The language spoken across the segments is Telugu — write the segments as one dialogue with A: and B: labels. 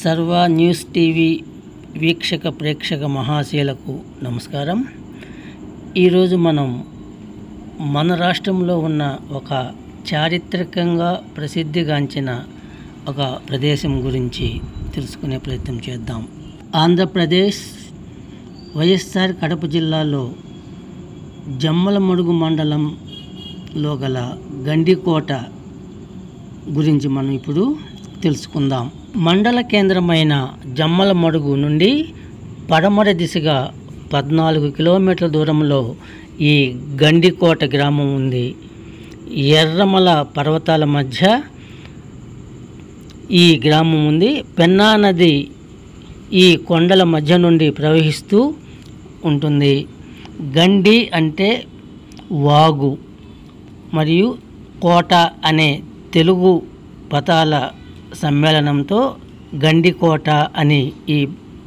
A: సర్వ న్యూస్ టీవీ వీక్షక ప్రేక్షక మహాశయులకు నమస్కారం. ఈరోజు మనం మన రాష్ట్రంలో ఉన్న ఒక చారిత్రకంగా ప్రసిద్ధిగాంచిన ఒక ప్రదేశం గురించి తెలుసుకునే ప్రయత్నం చేద్దాం. ఆంధ్రప్రదేశ్ వైఎస్ఆర్ కడప జిల్లాలో జమ్మలమడుగు మండలంలో గల గండికోట గురించి మనం ఇప్పుడు తెలుసుకుందాం. మండల కేంద్రమైన జమ్మలమడుగు నుండి పడమర దిశగా 14 కిలోమీటర్ల దూరంలో ఈ గండికోట గ్రామం ఉంది. ఎర్రమల పర్వతాల మధ్య ఈ గ్రామం ఉంది. పెన్నా నది ఈ కొండల మధ్య నుండి ప్రవహిస్తూ ఉంటుంది. గండి అంటే వాగు మరియు కోట అనే తెలుగు పదాల సమ్మేళనంతో గండికోట అని ఈ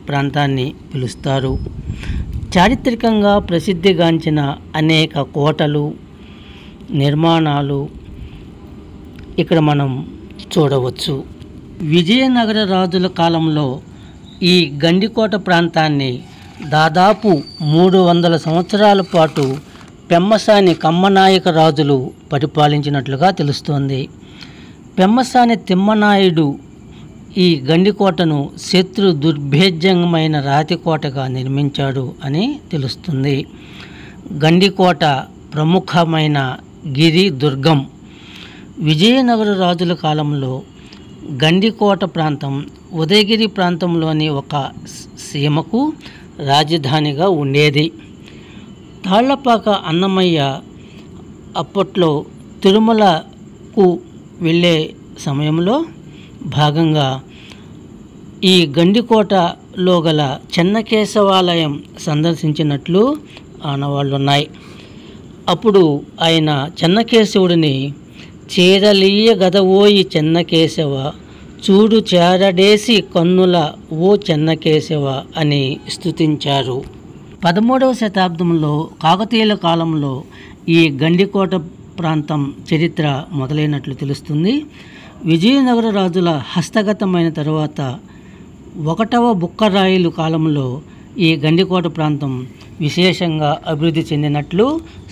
A: ప్రాంతాన్ని పిలుస్తారు. చారిత్రకంగా ప్రసిద్ధిగాంచిన అనేక కోటలు, నిర్మాణాలు ఇక్కడ మనం చూడవచ్చు. విజయనగర రాజుల కాలంలో ఈ గండికోట ప్రాంతాన్ని దాదాపు 300 సంవత్సరాల పాటు పెమ్మసాని కమ్మనాయక రాజులు పరిపాలించినట్లుగా తెలుస్తోంది. పెమ్మసాని తిమ్మనాయుడు ఈ గండికోటను శత్రు దుర్భేద్యమైన రాతికోటగా నిర్మించాడు అని తెలుస్తుంది. గండికోట ప్రముఖమైన గిరి దుర్గం. విజయనగర రాజుల కాలంలో గండికోట ప్రాంతం ఉదయగిరి ప్రాంతంలోని ఒక సీమకు రాజధానిగా ఉండేది. తాళ్లపాక అన్నమయ్య అప్పట్లో తిరుమలకు వెళ్ళే సమయంలో భాగంగా ఈ గండికోటలో గల చెన్నకేశవాలయం సందర్శించినట్లు ఆనవాళ్ళు ఉన్నాయి. అప్పుడు ఆయన చెన్నకేశవుడిని చేరలీయ గదవోయి చెన్నకేశవ చూడు చేరడేసి కన్నుల ఓ చెన్నకేశవ అని స్తుతించారు. 13వ శతాబ్దంలో కాకతీయుల కాలంలో ఈ గండికోట ప్రాంతం చరిత్ర మొదలైనట్లు తెలుస్తుంది. విజయనగర రాజుల హస్తగతమైన తరువాత 1వ బుక్కరాయలు కాలంలో ఈ గండికోట ప్రాంతం విశేషంగా అభివృద్ధి చెందినట్లు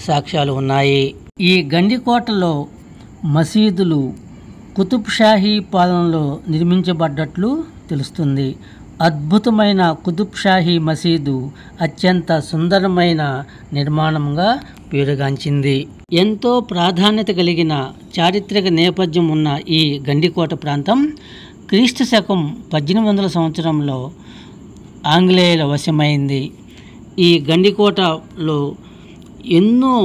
A: సాక్ష్యాలు ఉన్నాయి. ఈ గండికోటలో మసీదులు కుతుబ్షాహీ పాలనలో నిర్మించబడ్డట్లు తెలుస్తుంది. అద్భుతమైన కుతుబ్షాహీ మసీదు అత్యంత సుందరమైన నిర్మాణంగా పేరుగాంచింది. ఎంతో ప్రాధాన్యత కలిగిన చారిత్రక నేపథ్యం ఉన్న ఈ గండికోట ప్రాంతం క్రీస్తు శకం 1800 సంవత్సరంలో ఆంగ్లేయుల వశమైంది. ఈ గండికోటలో ఎన్నో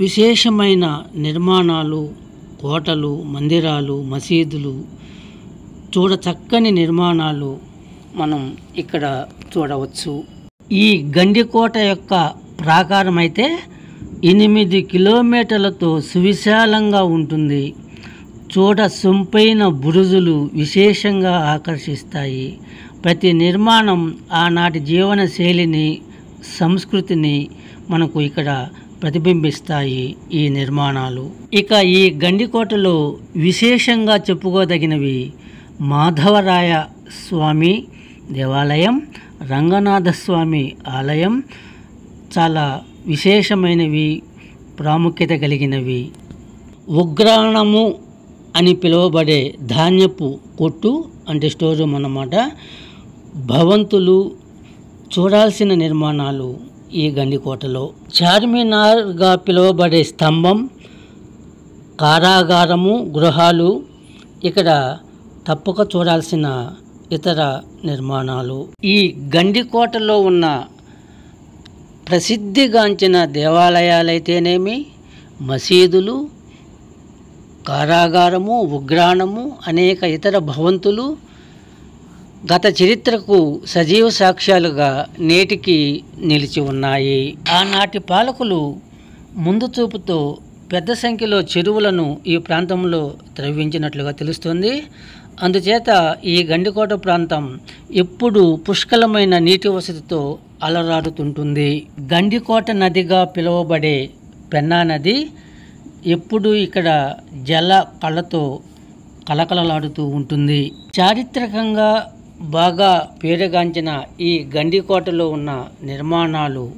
A: విశేషమైన నిర్మాణాలు, కోటలు, మందిరాలు, మసీదులు, చూడచక్కని నిర్మాణాలు మనం ఇక్కడ చూడవచ్చు. ఈ గండికోట యొక్క ప్రాకారం అయితే 8 కిలోమీటర్లతో సువిశాలంగా ఉంటుంది. చూడ సొంపైన బురుజులు విశేషంగా ఆకర్షిస్తాయి. ప్రతి నిర్మాణం ఆనాటి జీవన శైలిని, సంస్కృతిని మనకు ఇక్కడ ప్రతిబింబిస్తాయి ఈ నిర్మాణాలు. ఇక ఈ గండికోటలో విశేషంగా చెప్పుకోదగినవి మాధవరాయ స్వామి దేవాలయం, రంగనాథస్వామి ఆలయం చాలా విశేషమైనవి, ప్రాముఖ్యత కలిగినవి. ఉగ్రాణము అని పిలువబడే ధాన్యపు కొట్టు అంటే స్టోర్ రూమ్ అన్నమాట. భవంతులు, చూడాల్సిన నిర్మాణాలు ఈ గండికోటలో. చార్మినార్గా పిలువబడే స్తంభం, కారాగారము, గృహాలు ఇక్కడ తప్పక చూడాల్సిన ఇతర నిర్మాణాలు. ఈ గండికోటలో ఉన్న ప్రసిద్ధిగాంచిన దేవాలయాలైతేనేమి, మసీదులు, కారాగారము, ఉగ్రాణము, అనేక ఇతర భవంతులు గత చరిత్రకు సజీవ సాక్ష్యాలుగా నేటికి నిలిచి ఉన్నాయి. ఆనాటి పాలకులు ముందు చూపుతో పెద్ద సంఖ్యలో చెరువులను ఈ ప్రాంతంలో త్రవ్వించినట్లుగా తెలుస్తుంది. అందుచేత ఈ గండికోట ప్రాంతం ఎప్పుడు పుష్కలమైన నీటి వసతితో అలరాడుతుంటుంది. గండికోట నదిగా పిలువబడే పెన్నా నది ఎప్పుడు ఇక్కడ జల కళతో కలకలలాడుతూ ఉంటుంది. చారిత్రకంగా బాగా పేరుగాంచిన ఈ గండికోటలో ఉన్న నిర్మాణాలు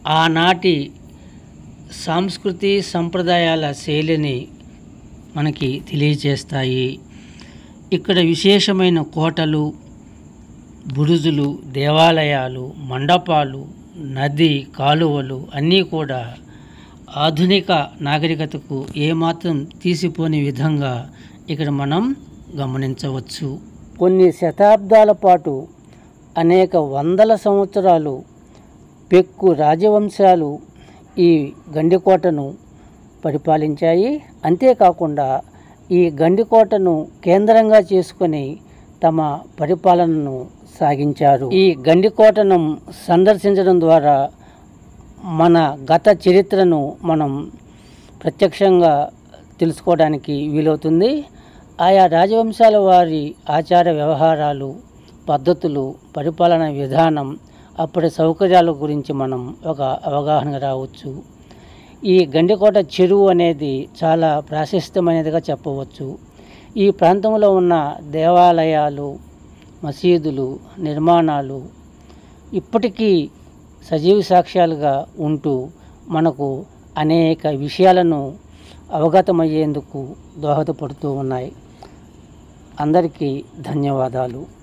A: ఆనాటి సంస్కృతి సంప్రదాయాల శైలిని మనకి తెలియజేస్తాయి. ఇక్కడ విశేషమైన కోటలు, బురుజులు, దేవాలయాలు, మండపాలు, నది కాలువలు అన్నీ కూడా ఆధునిక నాగరికతకు ఏమాత్రం తీసిపోని విధంగా ఇక్కడ మనం గమనించవచ్చు. కొన్ని శతాబ్దాల పాటు అనేక వందల సంవత్సరాలు పెక్కు రాజవంశాలు ఈ గండికోటను పరిపాలించాయి. అంతేకాకుండా ఈ గండికోటను కేంద్రంగా చేసుకొని తమ పరిపాలనను సాగించారు. ఈ గండికోటను సందర్శించడం ద్వారా మన గత చరిత్రను మనం ప్రత్యక్షంగా తెలుసుకోవడానికి వీలవుతుంది. ఆయా రాజవంశాల వారి ఆచార వ్యవహారాలు, పద్ధతులు, పరిపాలన విధానం, అప్పటి సౌకర్యాల గురించి మనం ఒక అవగాహన రావచ్చు. ఈ గండికోట చెరువు అనేది చాలా ప్రాశస్త్యమైనదిగా చెప్పవచ్చు. ఈ ప్రాంతంలో ఉన్న దేవాలయాలు, మసీదులు, నిర్మాణాలు ఇప్పటికీ సజీవ సాక్ష్యాలుగా ఉంటూ మనకు అనేక విషయాలను అవగతమయ్యేందుకు దోహదపడుతూ ఉన్నాయి. అందరికీ ధన్యవాదాలు.